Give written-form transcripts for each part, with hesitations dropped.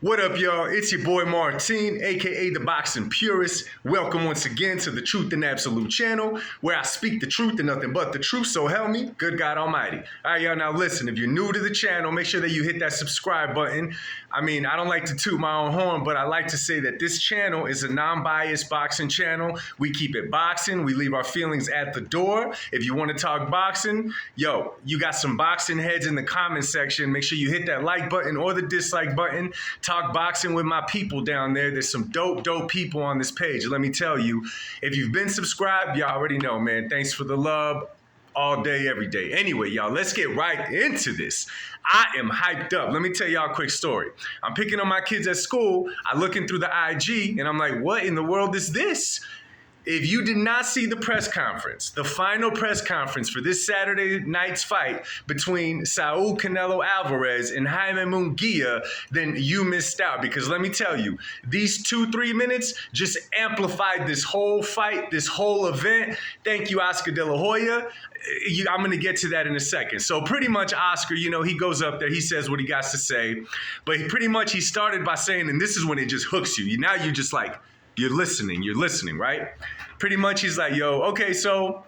What up, y'all? It's your boy Martin, aka the Boxing Purist. Welcome once again to the Truth and Absolute channel, where I speak the truth and nothing but the truth, so help me, good God Almighty. All right, y'all, now listen, if you're new to the channel, make sure that you hit that subscribe button. I mean, I don't like to toot my own horn, but I like to say that this channel is a non-biased boxing channel. We keep it boxing. We leave our feelings at the door. If you want to talk boxing, yo, you got some boxing heads in the comment section. Make sure you hit that like button or the dislike button. Talk boxing with my people down there. There's some dope people on this page. Let me tell you, if you've been subscribed, you already know, man. Thanks for the love all day, every day. Anyway, y'all, let's get right into this. I am hyped up. Let me tell y'all a quick story. I'm picking up my kids at school. I'm looking through the IG, and I'm like, what in the world is this? If you did not see the press conference, the final press conference for this Saturday night's fight between Saul Canelo Alvarez and Jaime Munguia, then you missed out. Because let me tell you, these 2-3 minutes just amplified this whole fight, this whole event. Thank you, Oscar De La Hoya. I'm going to get to that in a second. So pretty much Oscar, you know, he goes up there, he says what he got to say. But he started by saying, and this is when it just hooks you. Now you're just like, you're listening, right? Pretty much he's like, yo, okay, so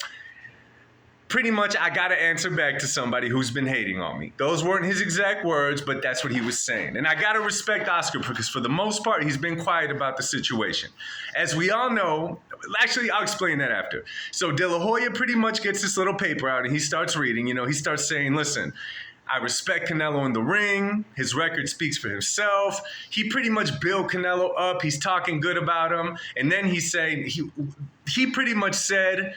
pretty much I got to answer back to somebody who's been hating on me. Those weren't his exact words, but that's what he was saying. And I got to respect Oscar because for the most part, he's been quiet about the situation. As we all know, actually, I'll explain that after. So De La Hoya pretty much gets this little paper out and he starts reading, you know, he starts saying, listen, I respect Canelo in the ring. His record speaks for himself. He pretty much built Canelo up. He's talking good about him. And then he's saying, he pretty much said,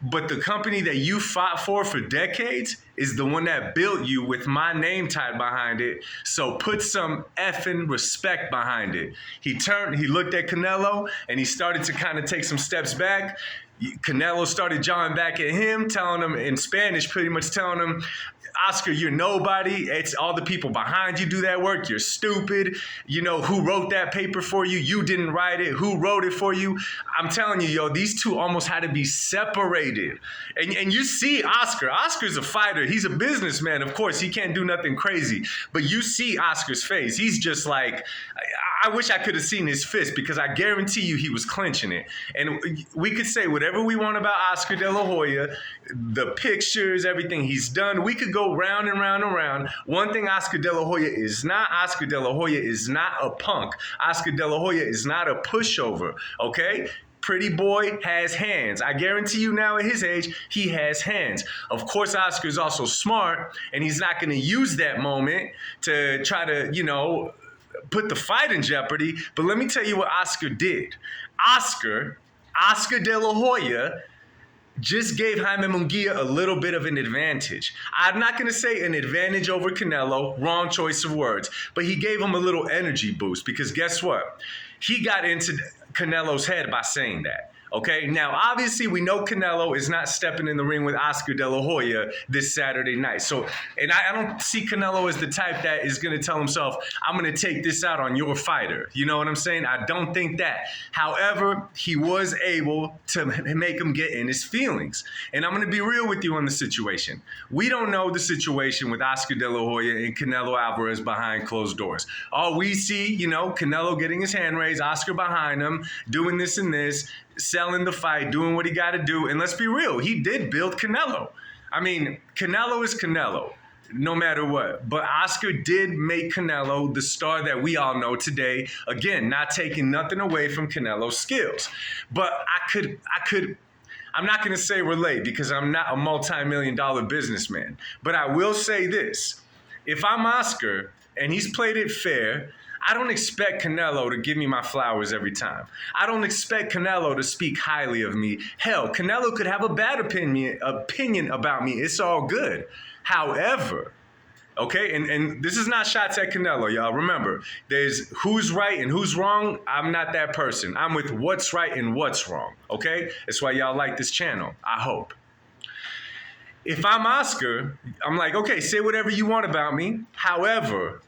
but the company that you fought for decades is the one that built you with my name tied behind it. So put some effing respect behind it. He looked at Canelo and he started to kind of take some steps back. Canelo started jawing back at him, telling him in Spanish, pretty much telling him, Oscar, you're nobody. It's all the people behind you do that work. You're stupid. You know, who wrote that paper for you? You didn't write it. Who wrote it for you? I'm telling you, yo, these two almost had to be separated. And you see Oscar. Oscar's a fighter. He's a businessman. Of course, he can't do nothing crazy. But you see Oscar's face. He's just like, I wish I could have seen his fist because I guarantee you he was clenching it. And we could say whatever we want about Oscar De La Hoya, the pictures, everything he's done. We could go round and round and round. One thing Oscar De La Hoya is not a punk. Oscar De La Hoya is not a pushover, okay? Pretty boy has hands. I guarantee you now at his age, he has hands. Of course, Oscar's also smart, and he's not going to use that moment to try to, you know, put the fight in jeopardy. But let me tell you what Oscar did. Oscar De La Hoya just gave Jaime Munguia a little bit of an advantage. I'm not going to say an advantage over Canelo, wrong choice of words, but he gave him a little energy boost because guess what? He got into Canelo's head by saying that. Okay, now obviously we know Canelo is not stepping in the ring with Oscar De La Hoya this Saturday night. So, and I don't see Canelo as the type that is going to tell himself, I'm going to take this out on your fighter. You know what I'm saying? I don't think that. However, he was able to make him get in his feelings. And I'm going to be real with you on the situation. We don't know the situation with Oscar De La Hoya and Canelo Alvarez behind closed doors. All we see, you know, Canelo getting his hand raised, Oscar behind him, doing this and this, selling the fight, doing what he got to do. And let's be real, he did build Canelo. I mean, Canelo is Canelo, no matter what. But Oscar did make Canelo the star that we all know today. Again, not taking nothing away from Canelo's skills. But I'm not going to say relate because I'm not a multi-million-dollar businessman. But I will say this. If I'm Oscar and he's played it fair, I don't expect Canelo to give me my flowers every time. I don't expect Canelo to speak highly of me. Hell, Canelo could have a bad opinion about me. It's all good. However, okay, and this is not shots at Canelo, y'all. Remember, there's who's right and who's wrong. I'm not that person. I'm with what's right and what's wrong, okay? That's why y'all like this channel, I hope. If I'm Oscar, I'm like, okay, say whatever you want about me. However,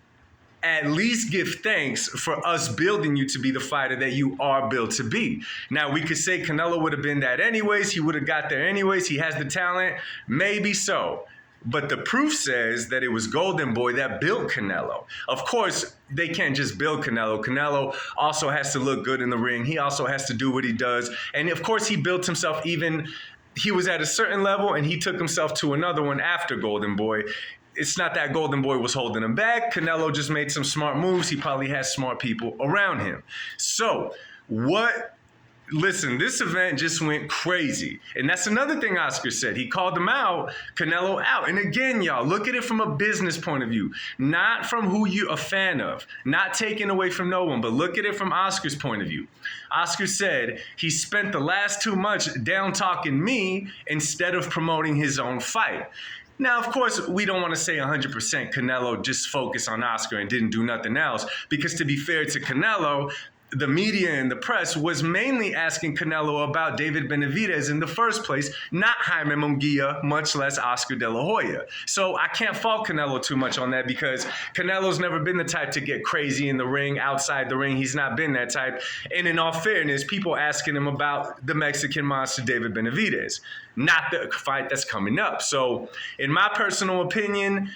at least give thanks for us building you to be the fighter that you are built to be. Now, we could say Canelo would have been that anyways. He would have got there anyways. He has the talent. Maybe so. But the proof says that it was Golden Boy that built Canelo. Of course, they can't just build Canelo. Canelo also has to look good in the ring. He also has to do what he does. And of course, he built himself he was at a certain level and he took himself to another one after Golden Boy. It's not that Golden Boy was holding him back. Canelo just made some smart moves. He probably has smart people around him. So listen, this event just went crazy. And that's another thing Oscar said. He called him out, Canelo out. And again, y'all, look at it from a business point of view, not from who you're a fan of, not taken away from no one, but look at it from Oscar's point of view. Oscar said he spent the last 2 months down talking me instead of promoting his own fight. Now, of course, we don't want to say 100% Canelo just focused on Oscar and didn't do nothing else, because to be fair to Canelo, the media and the press was mainly asking Canelo about David Benavidez in the first place, not Jaime Munguia, much less Oscar De La Hoya. So I can't fault Canelo too much on that, because Canelo's never been the type to get crazy in the ring, outside the ring. He's not been that type. And in all fairness, people asking him about the Mexican monster David Benavidez, not the fight that's coming up. So in my personal opinion,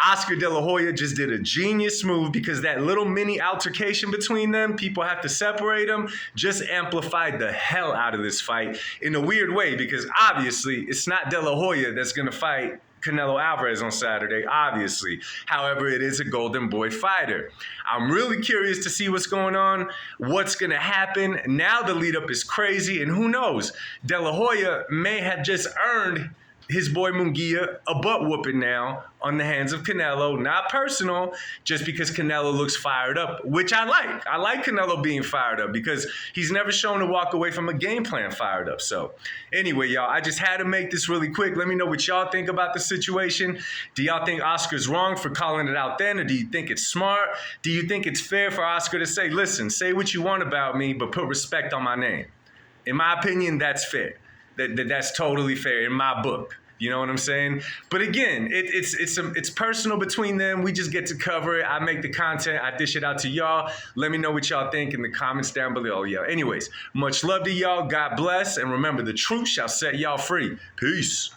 Oscar De La Hoya just did a genius move, because that little mini altercation between them, people have to separate them, just amplified the hell out of this fight in a weird way, because obviously it's not De La Hoya that's going to fight Canelo Alvarez on Saturday, obviously. However, it is a Golden Boy fighter. I'm really curious to see what's going on, what's going to happen. Now the lead up is crazy, and who knows? De La Hoya may have just earned his boy Munguia a butt whooping now on the hands of Canelo. Not personal, just because Canelo looks fired up, which I like. I like Canelo being fired up, because he's never shown to walk away from a game plan fired up. So anyway, y'all, I just had to make this really quick. Let me know what y'all think about the situation. Do y'all think Oscar's wrong for calling it out then, or do you think it's smart? Do you think it's fair for Oscar to say, listen, say what you want about me, but put respect on my name? In my opinion, that's fair. That's totally fair in my book. You know what I'm saying? But again, it's personal between them. We just get to cover it. I make the content. I dish it out to y'all. Let me know what y'all think in the comments down below. Yeah. Anyways, much love to y'all. God bless. And remember, the truth shall set y'all free. Peace.